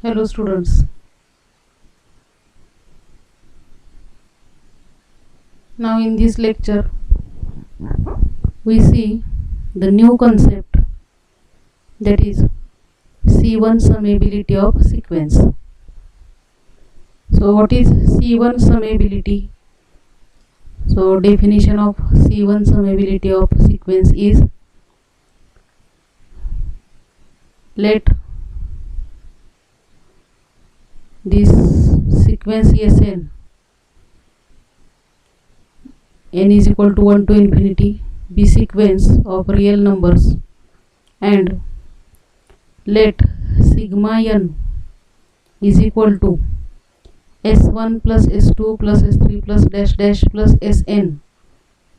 Hello students. Now in this lecture we see the new concept, that is C1 summability of sequence. So what is C1 summability? So definition of C1 summability of sequence is, let this sequence n is equal to 1 to infinity be sequence of real numbers, and let sigma n is equal to s1 plus s2 plus s3 plus dash dash plus sn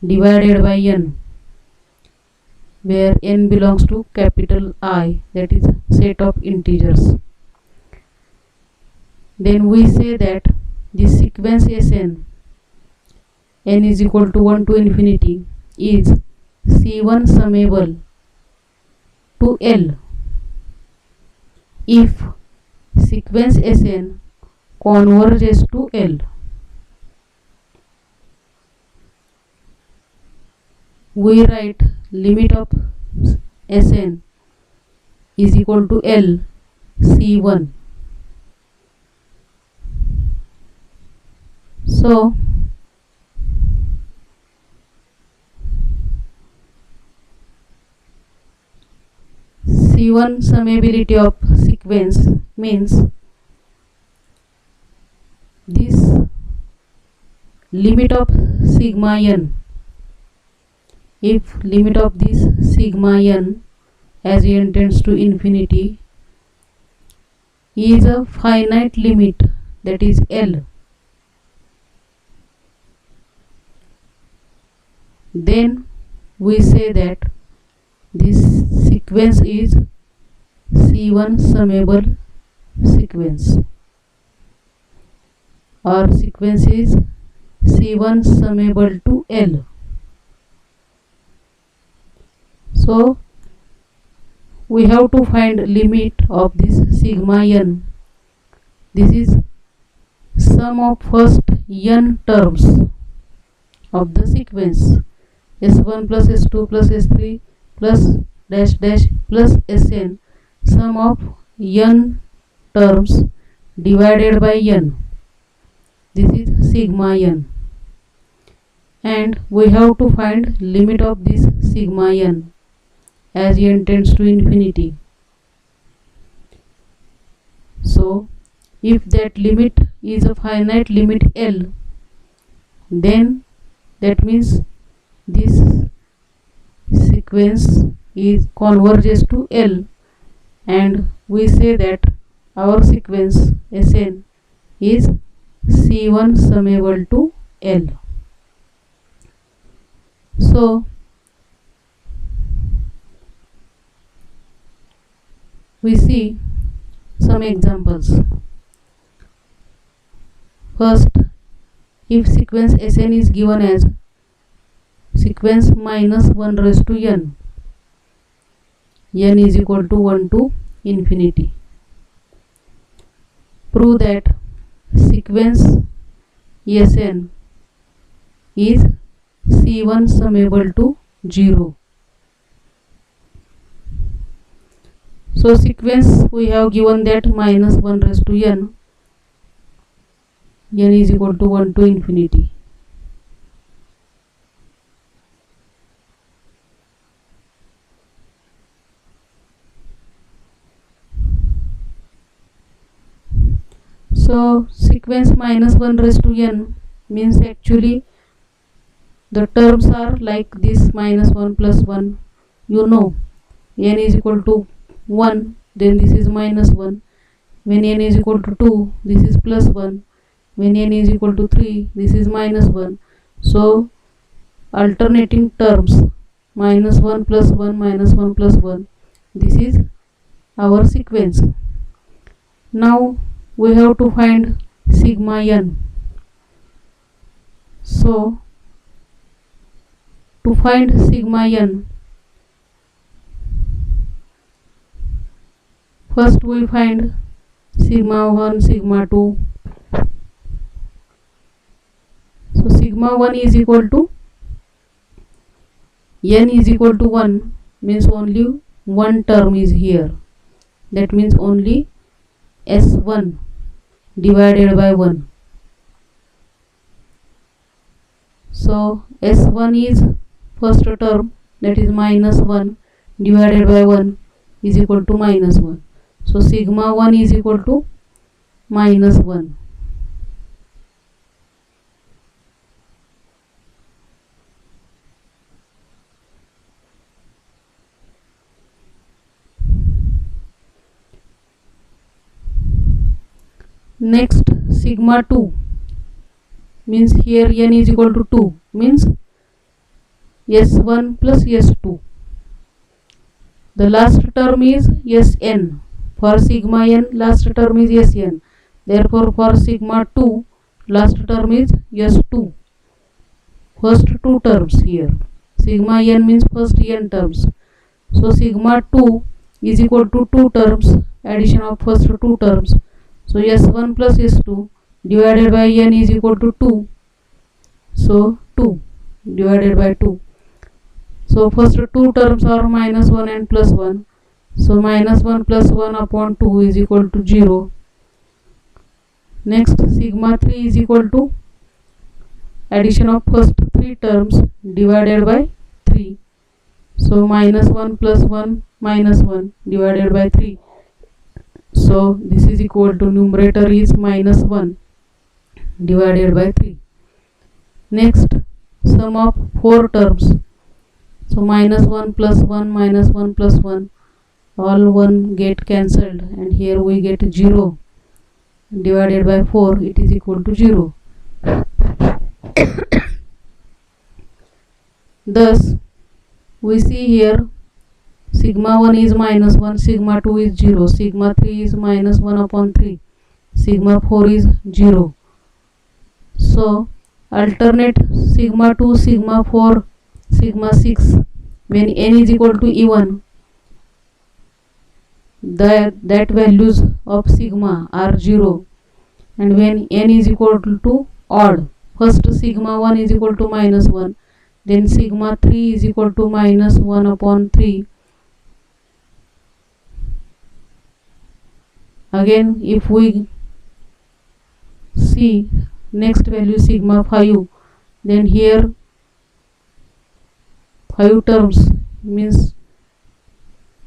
divided by n, where n belongs to capital I, that is set of integers. Then we say that this sequence n is equal to 1 to infinity is C1 summable to L if sequence Sn converges to L. We write limit of Sn is equal to L C1. So C1 summability of sequence means this limit of sigma n, if limit of this sigma n as n tends to infinity is a finite limit, that is L, then we say that this sequence is C1 summable sequence, or sequence is C1 summable to L. So we have to find limit of this sigma n. This is sum of first n terms of the sequence s1 plus s2 plus s3 plus dash dash plus sn, sum of n terms divided by n. This is sigma n, and we have to find limit of this sigma n as n tends to infinity. So if that limit is a finite limit L, then that means this sequence is converges to L, and we say that our sequence Sn is C1 summable to L. So we see some examples. First, if sequence Sn is given as sequence minus 1 raised to n is equal to 1 to infinity, prove that sequence Sn is C1 summable to 0. So sequence we have given that minus 1 raised to n is equal to 1 to infinity. So sequence minus 1 raised to n means actually the terms are like this, minus 1 plus 1. You know, n is equal to 1, then this is minus 1. When n is equal to 2, this is plus 1. When n is equal to 3, this is minus 1. So alternating terms, minus 1 plus 1, minus 1 plus 1, this is our sequence. Now we have to find sigma n. So to find sigma n, first we find sigma 1, sigma 2. So sigma 1 is equal to n is equal to 1, means only one term is here. That means only S1 divided by 1. So S1 is first term, that is minus 1 divided by 1 is equal to minus 1. So sigma 1 is equal to minus 1. Next, sigma 2 means here n is equal to 2, means S1 plus S2. The last term is Sn. For sigma n, last term is Sn. Therefore, for sigma 2, last term is S2. First two terms here. Sigma n means first n terms. So sigma 2 is equal to 2 terms, addition of first two terms. So S1 plus S2 divided by n is equal to 2. So 2 divided by 2. So first two terms are minus 1 and plus 1. So minus 1 plus 1 upon 2 is equal to 0. Next, sigma 3 is equal to addition of first three terms divided by 3. So minus 1 plus 1 minus 1 divided by 3. So this is equal to numerator is minus 1 divided by 3. Next, sum of 4 terms. So minus 1 plus 1 minus 1 plus 1, all 1 get cancelled, and here we get 0 divided by 4, it is equal to 0. Thus we see here sigma 1 is minus 1, sigma 2 is 0, sigma 3 is minus 1 upon 3, sigma 4 is 0. So alternate sigma 2, sigma 4, sigma 6 when n is equal to even, that values of sigma are 0, and when n is equal to odd, first sigma 1 is equal to minus 1, then sigma 3 is equal to minus 1 upon 3. Again, if we see next value sigma 5, then here 5 terms means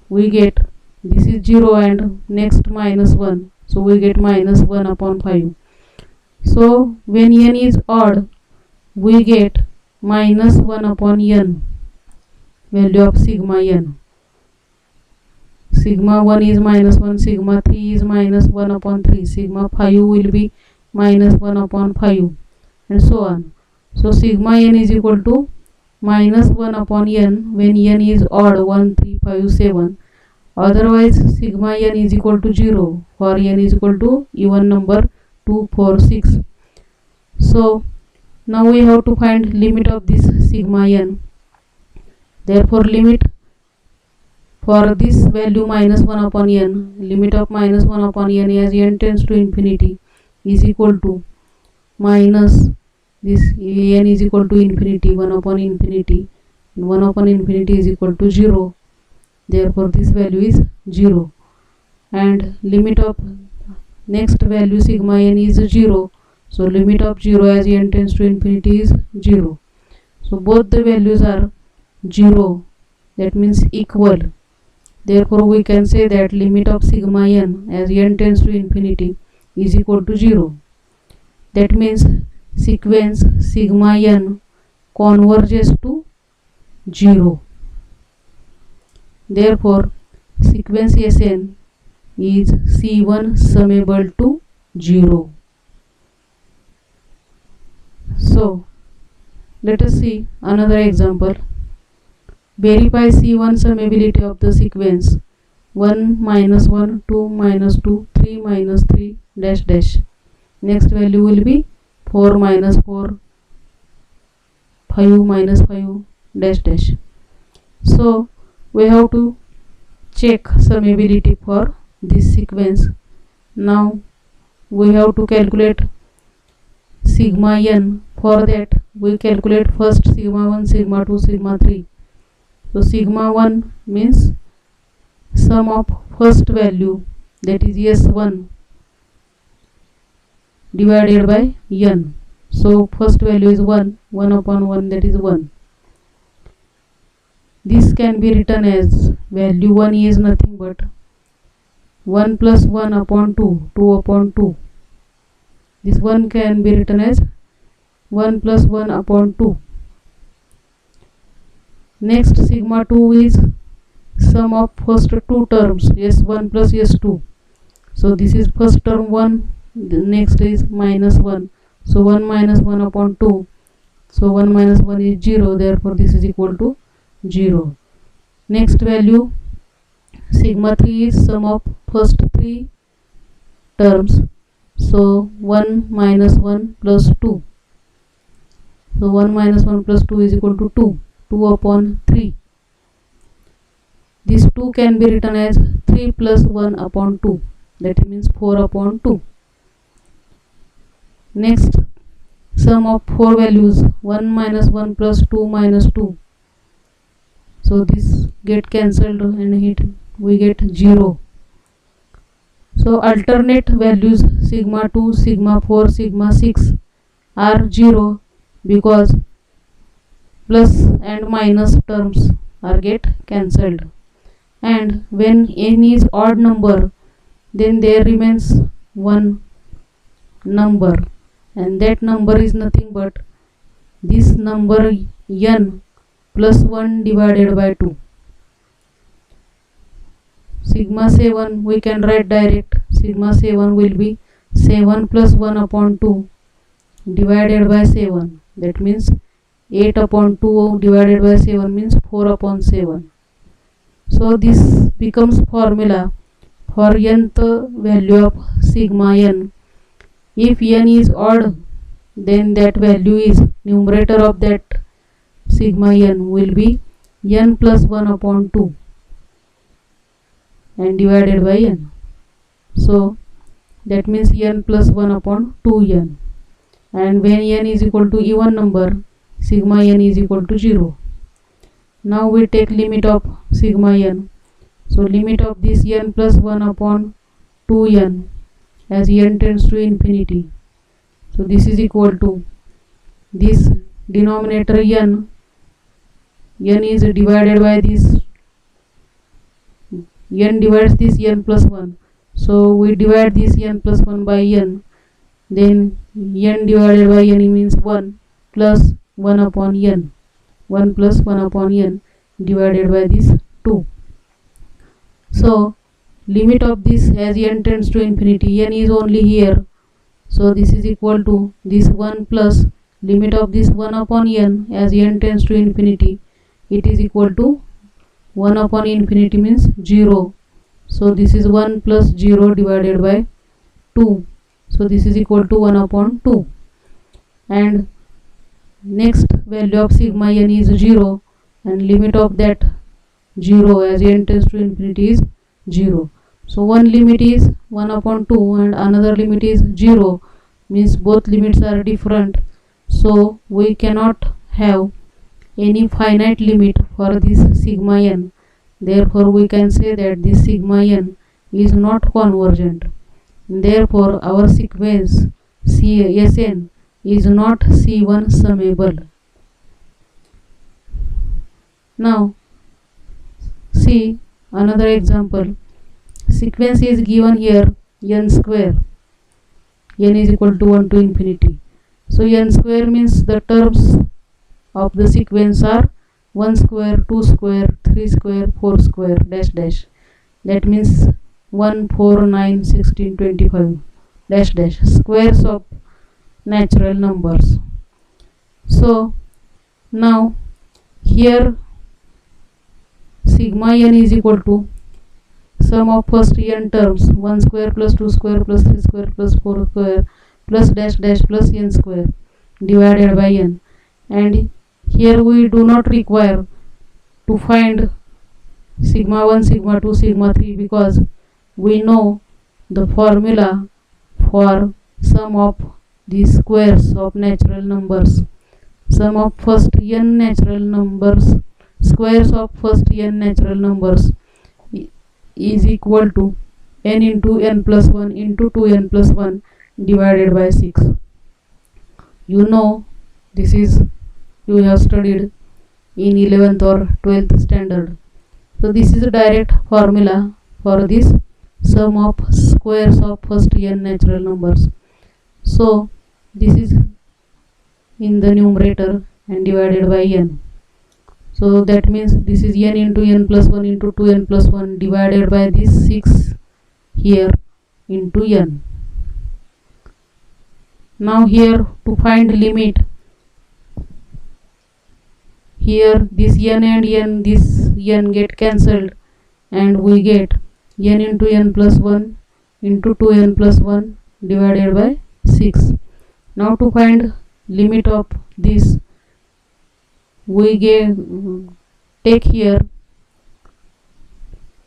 we get this is 0 and next minus 1, so we get minus 1 upon 5. So when n is odd, we get minus 1 upon n, value of sigma n. Sigma 1 is minus 1, sigma 3 is minus 1 upon 3, sigma 5 will be minus 1 upon 5, and so on. So sigma n is equal to minus 1 upon n when n is odd 1, 3, 5, 7. Otherwise sigma n is equal to 0 for n is equal to even number 2, 4, 6. So now we have to find limit of this sigma n. Therefore limit for this value minus 1 upon n, limit of minus 1 upon n as n tends to infinity is equal to minus this n is equal to infinity, 1 upon infinity, and 1 upon infinity is equal to 0. Therefore this value is 0, and limit of next value sigma n is 0. So limit of 0 as n tends to infinity is 0. So both the values are 0, that means equal. Therefore we can say that limit of sigma n as n tends to infinity is equal to 0. That means sequence sigma n converges to 0. Therefore sequence Sn is C1 summable to 0. So let us see another example. Verify C1 summability of the sequence 1 minus 1, 2 minus 2, 3 minus 3 dash dash. Next value will be 4 minus 4, 5 minus 5 dash dash. So we have to check summability for this sequence. Now we have to calculate sigma n. For that we calculate first sigma 1, sigma 2, sigma 3. So sigma 1 means sum of first value, that is S1 divided by n. So first value is 1, 1 upon 1, that is 1. This can be written as value 1 is nothing but 1 plus 1 upon 2, 2 upon 2. This 1 can be written as 1 plus 1 upon 2. Next sigma 2 is sum of first two terms, S1 plus S2. So this is first term 1, the next is minus 1. So 1 minus 1 upon 2. So 1 minus 1 is 0, therefore this is equal to 0. Next value sigma 3 is sum of first three terms. So 1 minus 1 plus 2. So 1 minus 1 plus 2 is equal to 2. 2 upon 3. This 2 can be written as 3 plus 1 upon 2. That means 4 upon 2. Next sum of 4 values, 1 minus 1 plus 2 minus 2. So this get cancelled and we get 0. So alternate values sigma 2, sigma 4, sigma 6 are 0 because plus and minus terms are get cancelled. And when n is odd number, then there remains one number, and that number is nothing but this number n plus 1 divided by 2. Sigma 7 we can write direct. Sigma 7 will be 7 plus 1 upon 2 divided by 7. That means 8 upon 2 divided by 7 means 4 upon 7. So this becomes formula for nth value of sigma n. If n is odd, then that value is numerator of that sigma n will be n plus 1 upon 2 and divided by n. So that means n plus 1 upon 2n. And when n is equal to even number, sigma n is equal to 0. Now we take limit of sigma n. So limit of this n plus 1 upon 2n as n tends to infinity. So this is equal to this denominator n is divided by this, n divides this n plus 1. So we divide this n plus 1 by n, then n divided by n means 1 plus 1 upon n. 1 plus 1 upon n divided by this 2. So limit of this as n tends to infinity, n is only here. So this is equal to this 1 plus limit of this 1 upon n as n tends to infinity. It is equal to 1 upon infinity means 0. So this is 1 plus 0 divided by 2. So this is equal to 1 upon 2. And next value of sigma n is 0, and limit of that 0 as n tends to infinity is 0. So one limit is 1 upon 2 and another limit is 0, means both limits are different. So we cannot have any finite limit for this sigma n. Therefore we can say that this sigma n is not convergent. Therefore our sequence Sn is not C1 summable. Now see another example. Sequence is given here n square. N is equal to 1 to infinity. So n square means the terms of the sequence are 1 square, 2 square, 3 square, 4 square, dash dash. That means 1, 4, 9, 16, 25, dash dash, squares of natural numbers. So now here sigma n is equal to sum of first n terms, 1 square plus 2 square plus 3 square plus 4 square plus dash dash plus n square divided by n. And here we do not require to find sigma 1, sigma 2, sigma 3 because we know the formula for sum of the squares of natural numbers. Sum of first n natural numbers, squares of first n natural numbers is equal to n into n plus 1 into 2n plus 1 divided by 6. You know, this is you have studied in 11th or 12th standard. So this is a direct formula for this sum of squares of first n natural numbers. So this is in the numerator and divided by n. So that means this is n into n plus 1 into 2n plus 1 divided by this 6 here into n. Now here to find limit, here this n and n, this n get cancelled and we get n into n plus 1 into 2n plus 1 divided by 6. Now to find limit of this, we take here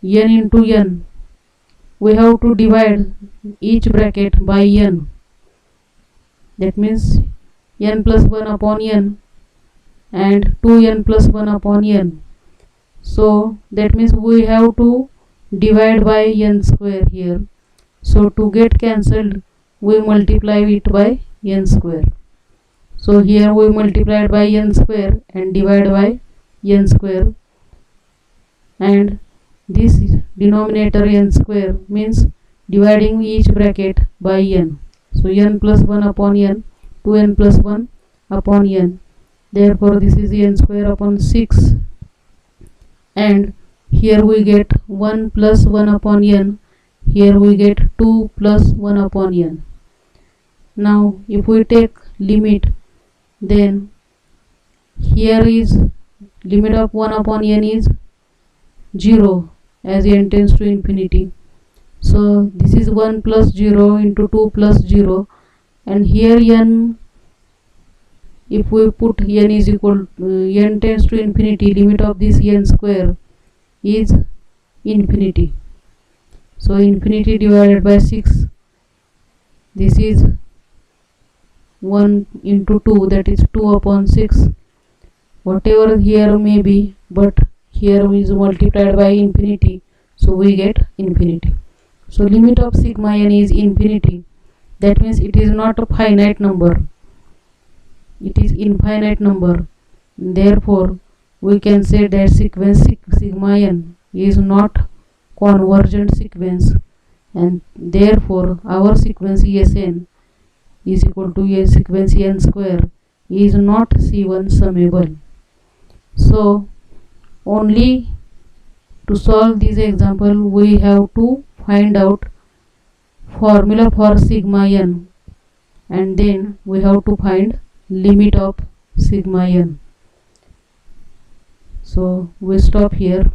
n into n. We have to divide each bracket by n. That means n plus 1 upon n and 2n plus 1 upon n. So that means we have to divide by n square here. So to get cancelled, we multiply it by n square. So here we multiplied by n square and divide by n square, and this denominator n square means dividing each bracket by n. So n plus 1 upon n, 2n plus 1 upon n. Therefore this is n square upon 6, and here we get 1 plus 1 upon n, here we get 2 plus 1 upon n. Now if we take limit, then here is limit of 1 upon n is 0 as n tends to infinity. So this is 1 plus 0 into 2 plus 0, and here n, if we put n is equal n tends to infinity, limit of this n square is infinity. So infinity divided by 6, this is 1 into 2, that is 2 upon 6. Whatever here may be, but here is multiplied by infinity, so we get infinity. So limit of sigma n is infinity. That means it is not a finite number, it is infinite number. Therefore we can say that sequence sigma n is not convergent sequence, and therefore our sequence Sn is equal to a sequence n square is not C1 summable. So only to solve this example we have to find out formula for sigma n, and then we have to find limit of sigma n. So we stop here.